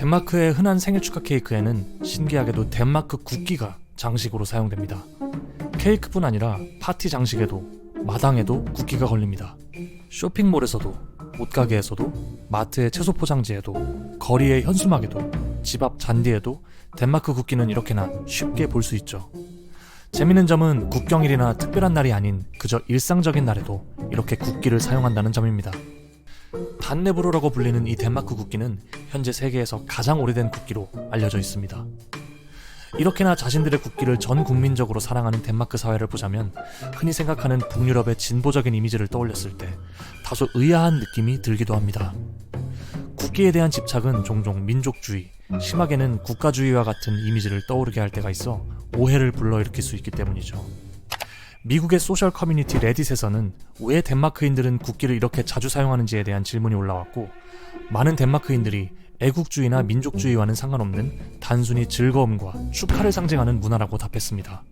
덴마크의 흔한 생일 축하 케이크에는 신기하게도 덴마크 국기가 장식으로 사용됩니다. 케이크뿐 아니라 파티 장식에도 마당에도 국기가 걸립니다. 쇼핑몰에서도, 옷가게에서도, 마트의 채소 포장지에도, 거리의 현수막에도, 집 앞 잔디에도 덴마크 국기는 이렇게나 쉽게 볼 수 있죠. 재밌는 점은 국경일이나 특별한 날이 아닌 그저 일상적인 날에도 이렇게 국기를 사용한다는 점입니다. 단네브로라고 불리는 이 덴마크 국기는 현재 세계에서 가장 오래된 국기로 알려져 있습니다. 이렇게나 자신들의 국기를 전 국민적으로 사랑하는 덴마크 사회를 보자면 흔히 생각하는 북유럽의 진보적인 이미지를 떠올렸을 때 다소 의아한 느낌이 들기도 합니다. 국기에 대한 집착은 종종 민족주의, 심하게는 국가주의와 같은 이미지를 떠오르게 할 때가 있어 오해를 불러일으킬 수 있기 때문이죠. 미국의 소셜 커뮤니티 레딧에서는 왜 덴마크인들은 국기를 이렇게 자주 사용하는지에 대한 질문이 올라왔고, 많은 덴마크인들이 애국주의나 민족주의와는 상관없는 단순히 즐거움과 축하를 상징하는 문화라고 답했습니다.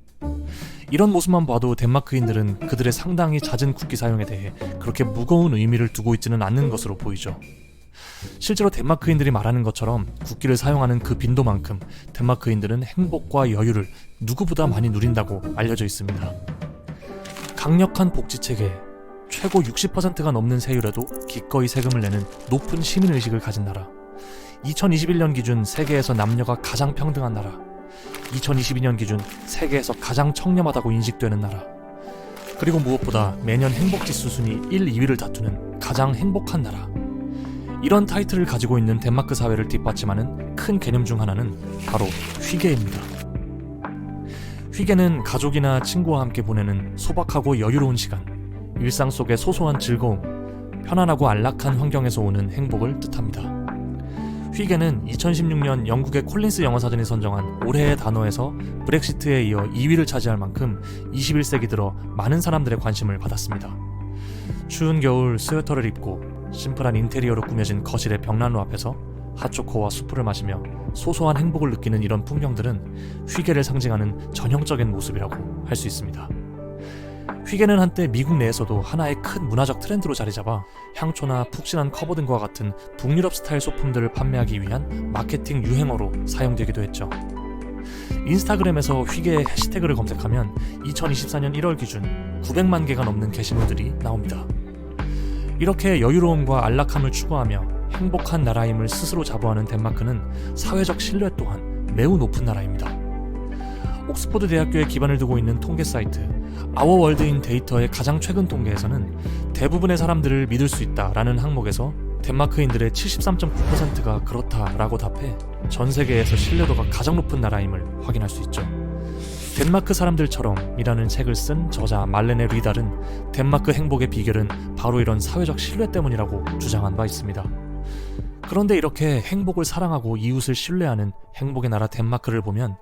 이런 모습만 봐도 덴마크인들은 그들의 상당히 잦은 국기 사용에 대해 그렇게 무거운 의미를 두고 있지는 않는 것으로 보이죠. 실제로 덴마크인들이 말하는 것처럼 국기를 사용하는 그 빈도만큼 덴마크인들은 행복과 여유를 누구보다 많이 누린다고 알려져 있습니다. 강력한 복지체계, 최고 60%가 넘는 세율에도 기꺼이 세금을 내는 높은 시민의식을 가진 나라, 2021년 기준 세계에서 남녀가 가장 평등한 나라, 2022년 기준 세계에서 가장 청렴하다고 인식되는 나라, 그리고 무엇보다 매년 행복지수 순위 1, 2위를 다투는 가장 행복한 나라. 이런 타이틀을 가지고 있는 덴마크 사회를 뒷받침하는 큰 개념 중 하나는 바로 휘게입니다. 휘게는 가족이나 친구와 함께 보내는 소박하고 여유로운 시간, 일상 속의 소소한 즐거움, 편안하고 안락한 환경에서 오는 행복을 뜻합니다. 휘게는 2016년 영국의 콜린스 영어사전이 선정한 올해의 단어에서 브렉시트에 이어 2위를 차지할 만큼 21세기 들어 많은 사람들의 관심을 받았습니다. 추운 겨울 스웨터를 입고 심플한 인테리어로 꾸며진 거실의 벽난로 앞에서 핫초코와 수프를 마시며 소소한 행복을 느끼는 이런 풍경들은 휘게를 상징하는 전형적인 모습이라고 할 수 있습니다. 휘게는 한때 미국 내에서도 하나의 큰 문화적 트렌드로 자리잡아 향초나 푹신한 커버 등과 같은 북유럽 스타일 소품들을 판매하기 위한 마케팅 유행어로 사용되기도 했죠. 인스타그램에서 휘게의 해시태그를 검색하면 2024년 1월 기준 900만 개가 넘는 게시물들이 나옵니다. 이렇게 여유로움과 안락함을 추구하며 행복한 나라임을 스스로 자부하는 덴마크는 사회적 신뢰 또한 매우 높은 나라입니다. 옥스퍼드 대학교에 기반을 두고 있는 통계 사이트 아워월드인 데이터의 가장 최근 통계에서는 대부분의 사람들을 믿을 수 있다라는 항목에서 덴마크인들의 73.9%가 그렇다라고 답해 전 세계에서 신뢰도가 가장 높은 나라임을 확인할 수 있죠. 덴마크 사람들처럼 이라는 책을 쓴 저자 말레네 리달은 덴마크 행복의 비결은 바로 이런 사회적 신뢰 때문이라고 주장한 바 있습니다. 그런데 이렇게 행복을 사랑하고 이웃을 신뢰하는 행복의 나라 덴마크를 보면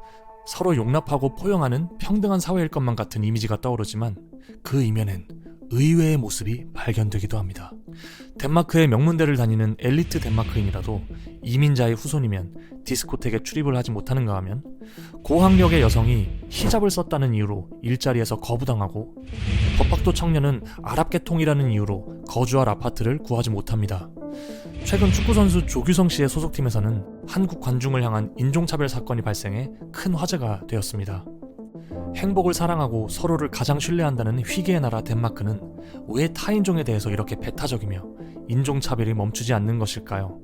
서로 용납하고 포용하는 평등한 사회일 것만 같은 이미지가 떠오르지만 그 이면엔 의외의 모습이 발견되기도 합니다. 덴마크의 명문대를 다니는 엘리트 덴마크인이라도 이민자의 후손이면 디스코텍에 출입을 하지 못하는가 하면 고학력의 여성이 히잡을 썼다는 이유로 일자리에서 거부당하고 법학도 청년은 아랍계통이라는 이유로 거주할 아파트를 구하지 못합니다. 최근 축구선수 조규성 씨의 소속팀에서는 한국 관중을 향한 인종차별 사건이 발생해 큰 화제가 되었습니다. 행복을 사랑하고 서로를 가장 신뢰한다는 휘게의 나라 덴마크는 왜 타인종에 대해서 이렇게 배타적이며 인종차별이 멈추지 않는 것일까요?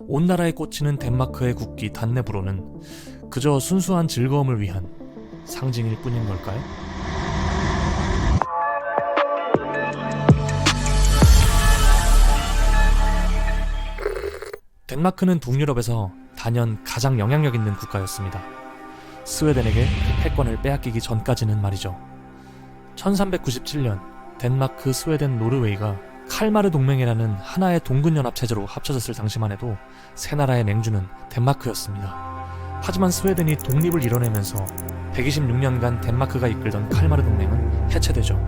온 나라에 꽂히는 덴마크의 국기 단네브로는 그저 순수한 즐거움을 위한 상징일 뿐인 걸까요? 덴마크는 북유럽에서 단연 가장 영향력 있는 국가였습니다. 스웨덴에게 그 패권을 빼앗기기 전까지는 말이죠. 1397년 덴마크, 스웨덴, 노르웨이가 칼마르 동맹이라는 하나의 동근연합 체제로 합쳐졌을 당시만 해도 세 나라의 맹주는 덴마크였습니다. 하지만 스웨덴이 독립을 이뤄내면서 126년간 덴마크가 이끌던 칼마르 동맹은 해체되죠.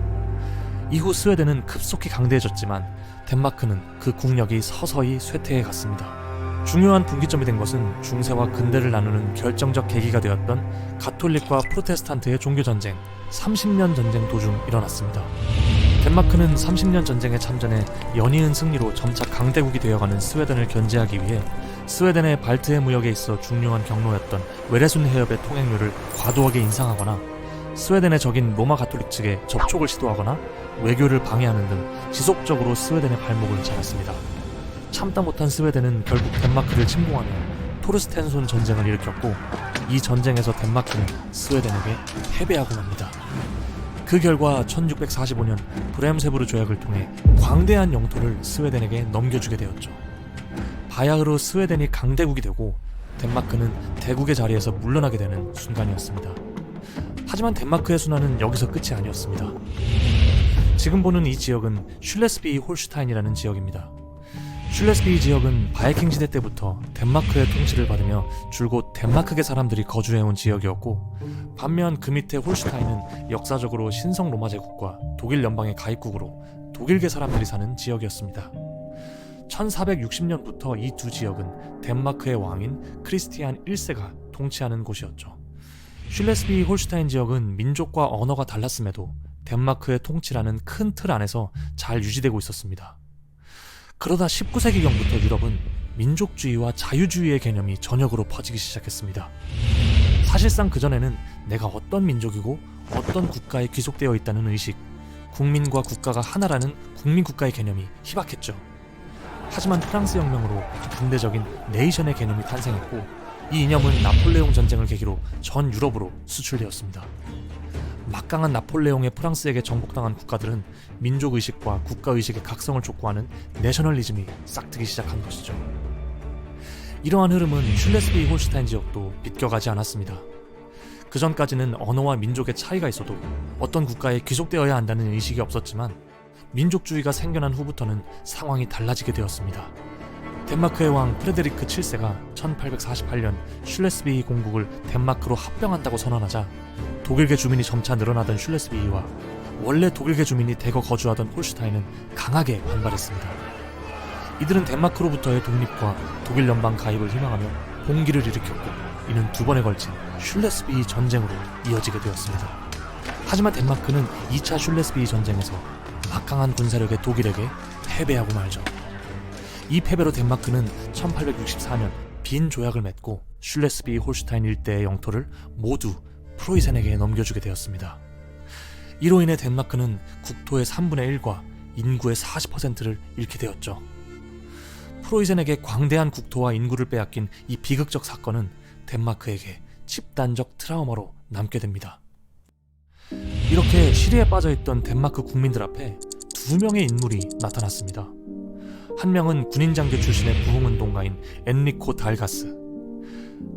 이후 스웨덴은 급속히 강대해졌지만 덴마크는 그 국력이 서서히 쇠퇴해 갔습니다. 중요한 분기점이 된 것은 중세와 근대를 나누는 결정적 계기가 되었던 가톨릭과 프로테스탄트의 종교전쟁 30년 전쟁 도중 일어났습니다. 덴마크는 30년 전쟁에 참전해 연이은 승리로 점차 강대국이 되어가는 스웨덴을 견제하기 위해 스웨덴의 발트해 무역에 있어 중요한 경로였던 외래순 해협의 통행료를 과도하게 인상하거나 스웨덴의 적인 로마 가톨릭 측에 접촉을 시도하거나 외교를 방해하는 등 지속적으로 스웨덴의 발목을 잡았습니다. 참다 못한 스웨덴은 결국 덴마크를 침공하며 토르스텐손 전쟁을 일으켰고 이 전쟁에서 덴마크는 스웨덴에게 패배하고 맙니다. 그 결과 1645년 브렘세부르 조약을 통해 광대한 영토를 스웨덴에게 넘겨주게 되었죠. 바야흐로 스웨덴이 강대국이 되고 덴마크는 대국의 자리에서 물러나게 되는 순간이었습니다. 하지만 덴마크의 순환은 여기서 끝이 아니었습니다. 지금 보는 이 지역은 슐레스비 홀슈타인이라는 지역입니다. 슐레스비 지역은 바이킹 시대 때부터 덴마크의 통치를 받으며 줄곧 덴마크계 사람들이 거주해온 지역이었고, 반면 그 밑에 홀슈타인은 역사적으로 신성 로마 제국과 독일 연방의 가입국으로 독일계 사람들이 사는 지역이었습니다. 1460년부터 이 두 지역은 덴마크의 왕인 크리스티안 1세가 통치하는 곳이었죠. 슐레스비 홀슈타인 지역은 민족과 언어가 달랐음에도 덴마크의 통치라는 큰 틀 안에서 잘 유지되고 있었습니다. 그러다 19세기경부터 유럽은 민족주의와 자유주의의 개념이 전역으로 퍼지기 시작했습니다. 사실상 그전에는 내가 어떤 민족이고 어떤 국가에 귀속되어 있다는 의식, 국민과 국가가 하나라는 국민국가의 개념이 희박했죠. 하지만 프랑스 혁명으로 근대적인 네이션의 개념이 탄생했고, 이 이념은 나폴레옹 전쟁을 계기로 전 유럽으로 수출되었습니다. 막강한 나폴레옹의 프랑스에게 정복당한 국가들은 민족의식과 국가의식의 각성을 촉구하는 내셔널리즘이 싹트기 시작한 것이죠. 이러한 흐름은 슐레스비 홀슈타인 지역도 비껴가지 않았습니다. 그 전까지는 언어와 민족의 차이가 있어도 어떤 국가에 귀속되어야 한다는 의식이 없었지만, 민족주의가 생겨난 후부터는 상황이 달라지게 되었습니다. 덴마크의 왕 프레데리크 7세가 1848년 슐레스비 공국을 덴마크로 합병한다고 선언하자 독일계 주민이 점차 늘어나던 슐레스비와 원래 독일계 주민이 대거 거주하던 홀슈타인은 강하게 반발했습니다. 이들은 덴마크로부터의 독립과 독일 연방 가입을 희망하며 봉기를 일으켰고, 이는 두 번에 걸친 슐레스비 전쟁으로 이어지게 되었습니다. 하지만 덴마크는 2차 슐레스비 전쟁에서 막강한 군사력의 독일에게 패배하고 말죠. 이 패배로 덴마크는 1864년 빈 조약을 맺고 슐레스비 홀슈타인 일대의 영토를 모두 프로이센에게 넘겨주게 되었습니다. 이로 인해 덴마크는 국토의 3분의 1과 인구의 40%를 잃게 되었죠. 프로이센에게 광대한 국토와 인구를 빼앗긴 이 비극적 사건은 덴마크에게 집단적 트라우마로 남게 됩니다. 이렇게 시리에 빠져있던 덴마크 국민들 앞에 두 명의 인물이 나타났습니다. 한 명은 군인장교 출신의 부흥운동가인 엔리코 달가스.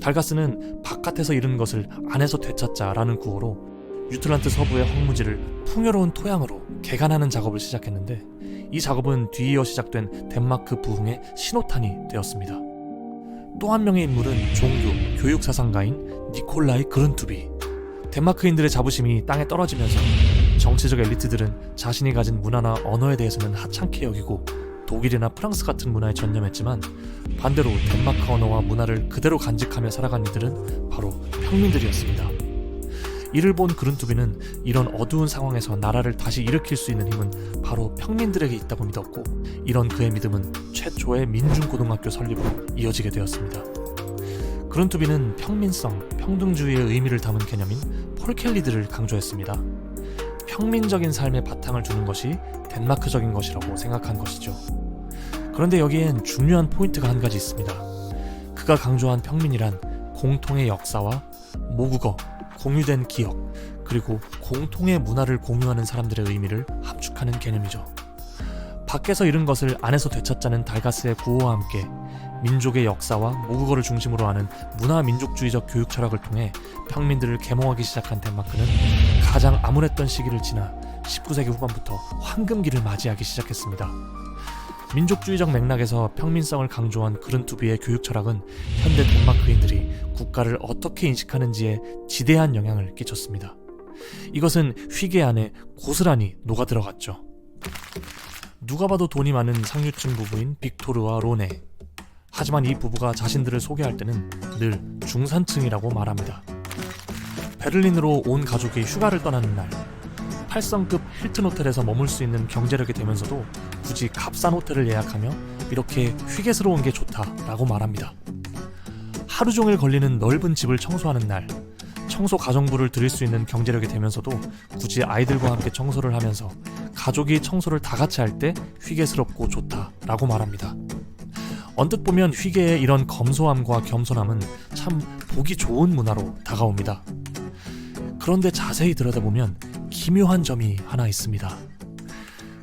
달가스는 바깥에서 잃은 것을 안에서 되찾자라는 구호로 유틀란트 서부의 황무지를 풍요로운 토양으로 개간하는 작업을 시작했는데, 이 작업은 뒤이어 시작된 덴마크 부흥의 신호탄이 되었습니다. 또 한 명의 인물은 종교, 교육사상가인 니콜라이 그룬투비. 덴마크인들의 자부심이 땅에 떨어지면서 정치적 엘리트들은 자신이 가진 문화나 언어에 대해서는 하찮게 여기고 독일이나 프랑스 같은 문화에 전념했지만, 반대로 덴마크 언어와 문화를 그대로 간직하며 살아간 이들은 바로 평민들이었습니다. 이를 본 그룬투비는 이런 어두운 상황에서 나라를 다시 일으킬 수 있는 힘은 바로 평민들에게 있다고 믿었고, 이런 그의 믿음은 최초의 민중고등학교 설립으로 이어지게 되었습니다. 그룬투비는 평민성, 평등주의의 의미를 담은 개념인 폴켈리드를 강조했습니다. 평민적인 삶의 바탕을 두는 것이 덴마크적인 것이라고 생각한 것이죠. 그런데 여기엔 중요한 포인트가 한 가지 있습니다. 그가 강조한 평민이란 공통의 역사와 모국어, 공유된 기억, 그리고 공통의 문화를 공유하는 사람들의 의미를 함축하는 개념이죠. 밖에서 잃은 것을 안에서 되찾자는 달가스의 구호와 함께 민족의 역사와 모국어를 중심으로 하는 문화민족주의적 교육 철학을 통해 평민들을 계몽하기 시작한 덴마크는 가장 암울했던 시기를 지나 19세기 후반부터 황금기를 맞이하기 시작했습니다. 민족주의적 맥락에서 평민성을 강조한 그룬투비의 교육 철학은 현대 덴마크인들이 국가를 어떻게 인식하는지에 지대한 영향을 끼쳤습니다. 이것은 휘게 안에 고스란히 녹아들어갔죠. 누가 봐도 돈이 많은 상류층 부부인 빅토르와 로네. 하지만 이 부부가 자신들을 소개할 때는 늘 중산층이라고 말합니다. 베를린으로 온 가족이 휴가를 떠나는 날, 8성급 힐튼 호텔에서 머물 수 있는 경제력이 되면서도 굳이 값싼 호텔을 예약하며 이렇게 휘게스러운 게 좋다라고 말합니다. 하루 종일 걸리는 넓은 집을 청소하는 날, 청소 가정부를 들일 수 있는 경제력이 되면서도 굳이 아이들과 함께 청소를 하면서 가족이 청소를 다 같이 할 때 휘게스럽고 좋다라고 말합니다. 언뜻 보면 휘게의 이런 검소함과 겸손함은 참 보기 좋은 문화로 다가옵니다. 그런데 자세히 들여다보면 기묘한 점이 하나 있습니다.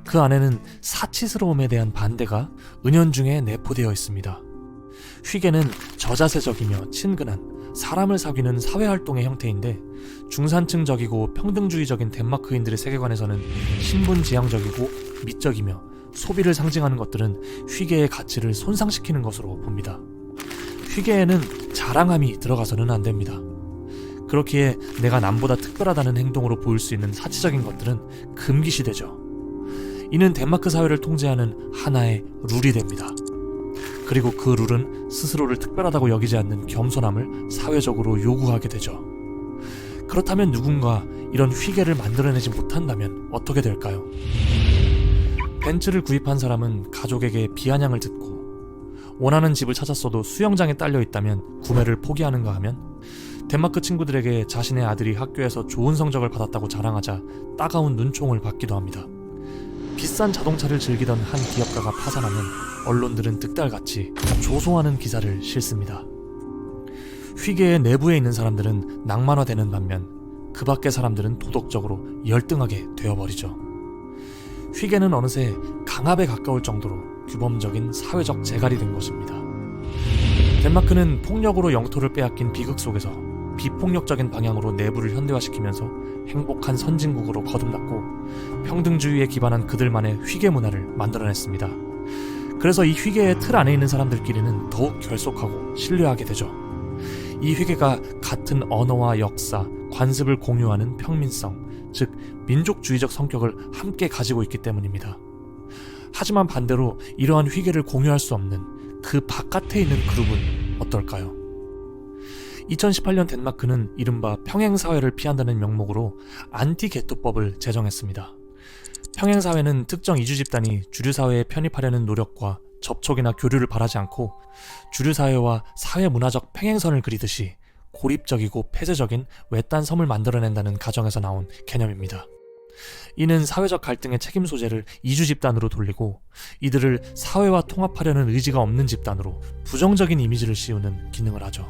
그 안에는 사치스러움에 대한 반대가 은연중에 내포되어 있습니다. 휘게는 저자세적이며 친근한 사람을 사귀는 사회활동의 형태인데 중산층적이고 평등주의적인 덴마크인들의 세계관에서는 신분지향적이고 미적이며 소비를 상징하는 것들은 휘게의 가치를 손상시키는 것으로 봅니다. 휘게에는 자랑함이 들어가서는 안 됩니다. 그렇기에 내가 남보다 특별하다는 행동으로 보일 수 있는 사치적인 것들은 금기시되죠. 이는 덴마크 사회를 통제하는 하나의 룰이 됩니다. 그리고 그 룰은 스스로를 특별하다고 여기지 않는 겸손함을 사회적으로 요구하게 되죠. 그렇다면 누군가 이런 휘게를 만들어내지 못한다면 어떻게 될까요? 벤츠를 구입한 사람은 가족에게 비아냥을 듣고 원하는 집을 찾았어도 수영장에 딸려 있다면 구매를 포기하는가 하면 덴마크 친구들에게 자신의 아들이 학교에서 좋은 성적을 받았다고 자랑하자 따가운 눈총을 받기도 합니다. 비싼 자동차를 즐기던 한 기업가가 파산하면 언론들은 득달같이 조소하는 기사를 실습니다. 휘게의 내부에 있는 사람들은 낭만화되는 반면 그 밖의 사람들은 도덕적으로 열등하게 되어버리죠. 휘게는 어느새 강압에 가까울 정도로 규범적인 사회적 재갈이 된 것입니다. 덴마크는 폭력으로 영토를 빼앗긴 비극 속에서 비폭력적인 방향으로 내부를 현대화시키면서 행복한 선진국으로 거듭났고 평등주의에 기반한 그들만의 휘게 문화를 만들어냈습니다. 그래서 이 휘게의 틀 안에 있는 사람들끼리는 더욱 결속하고 신뢰하게 되죠. 이 휘게가 같은 언어와 역사, 관습을 공유하는 평민성, 즉 민족주의적 성격을 함께 가지고 있기 때문입니다. 하지만 반대로 이러한 휘게를 공유할 수 없는 그 바깥에 있는 그룹은 어떨까요? 2018년 덴마크는 이른바 평행사회를 피한다는 명목으로 안티게토법을 제정했습니다. 평행사회는 특정 이주 집단이 주류사회에 편입하려는 노력과 접촉이나 교류를 바라지 않고 주류사회와 사회문화적 평행선을 그리듯이 고립적이고 폐쇄적인 외딴 섬을 만들어낸다는 가정에서 나온 개념입니다. 이는 사회적 갈등의 책임 소재를 이주 집단으로 돌리고 이들을 사회와 통합하려는 의지가 없는 집단으로 부정적인 이미지를 씌우는 기능을 하죠.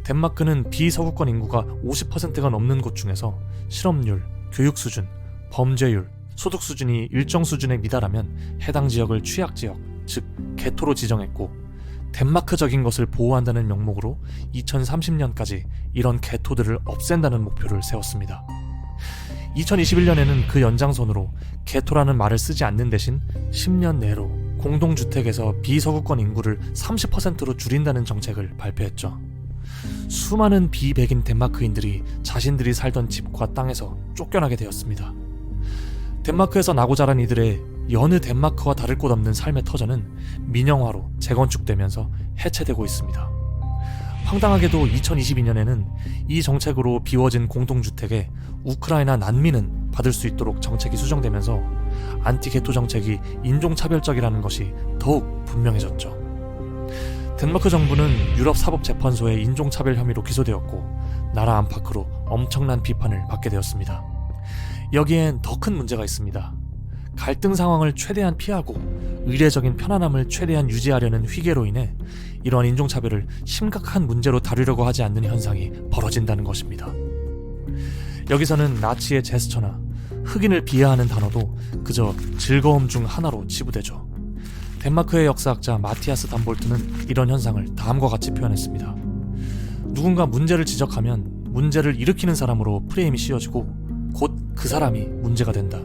덴마크는 비서구권 인구가 50%가 넘는 곳 중에서 실업률, 교육 수준, 범죄율, 소득 수준이 일정 수준에 미달하면 해당 지역을 취약지역, 즉 게토로 지정했고 덴마크적인 것을 보호한다는 명목으로 2030년까지 이런 게토들을 없앤다는 목표를 세웠습니다. 2021년에는 그 연장선으로 게토라는 말을 쓰지 않는 대신 10년 내로 공동주택에서 비서구권 인구를 30%로 줄인다는 정책을 발표했죠. 수많은 비백인 덴마크인들이 자신들이 살던 집과 땅에서 쫓겨나게 되었습니다. 덴마크에서 나고 자란 이들의 여느 덴마크와 다를 곳 없는 삶의 터전은 민영화로 재건축되면서 해체되고 있습니다. 황당하게도 2022년에는 이 정책으로 비워진 공동주택에 우크라이나 난민은 받을 수 있도록 정책이 수정되면서 안티게토 정책이 인종차별적이라는 것이 더욱 분명해졌죠. 덴마크 정부는 유럽사법재판소의 인종차별 혐의로 기소되었고 나라 안팎으로 엄청난 비판을 받게 되었습니다. 여기엔 더 큰 문제가 있습니다. 갈등 상황을 최대한 피하고 의례적인 편안함을 최대한 유지하려는 휘게로 인해 이러한 인종차별을 심각한 문제로 다루려고 하지 않는 현상이 벌어진다는 것입니다. 여기서는 나치의 제스처나 흑인을 비하하는 단어도 그저 즐거움 중 하나로 치부되죠. 덴마크의 역사학자 마티아스 담볼트는 이런 현상을 다음과 같이 표현했습니다. 누군가 문제를 지적하면 문제를 일으키는 사람으로 프레임이 씌워지고 곧 그 사람이 문제가 된다.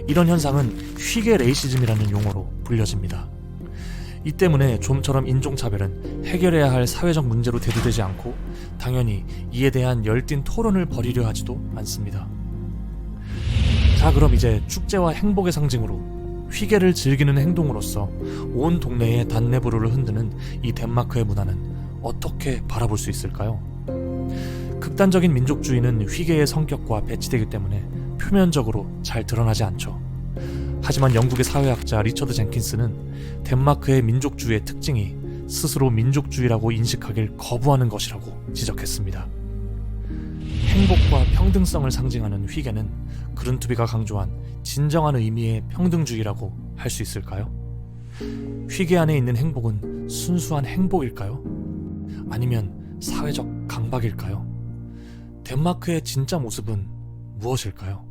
이런 현상은 휘게 레이시즘이라는 용어로 불려집니다. 이 때문에 좀처럼 인종차별은 해결해야 할 사회적 문제로 대두되지 않고 당연히 이에 대한 열띤 토론을 벌이려 하지도 않습니다. 자, 그럼 이제 축제와 행복의 상징으로 휘게를 즐기는 행동으로서 온 동네의 단내부르를 흔드는 이 덴마크의 문화는 어떻게 바라볼 수 있을까요? 극단적인 민족주의는 휘게의 성격과 배치되기 때문에 표면적으로 잘 드러나지 않죠. 하지만 영국의 사회학자 리처드 젠킨스는 덴마크의 민족주의의 특징이 스스로 민족주의라고 인식하길 거부하는 것이라고 지적했습니다. 행복과 평등성을 상징하는 휘게는 그룬트비가 강조한 진정한 의미의 평등주의라고 할 수 있을까요? 휘게 안에 있는 행복은 순수한 행복일까요? 아니면 사회적 강박일까요? 덴마크의 진짜 모습은 무엇일까요?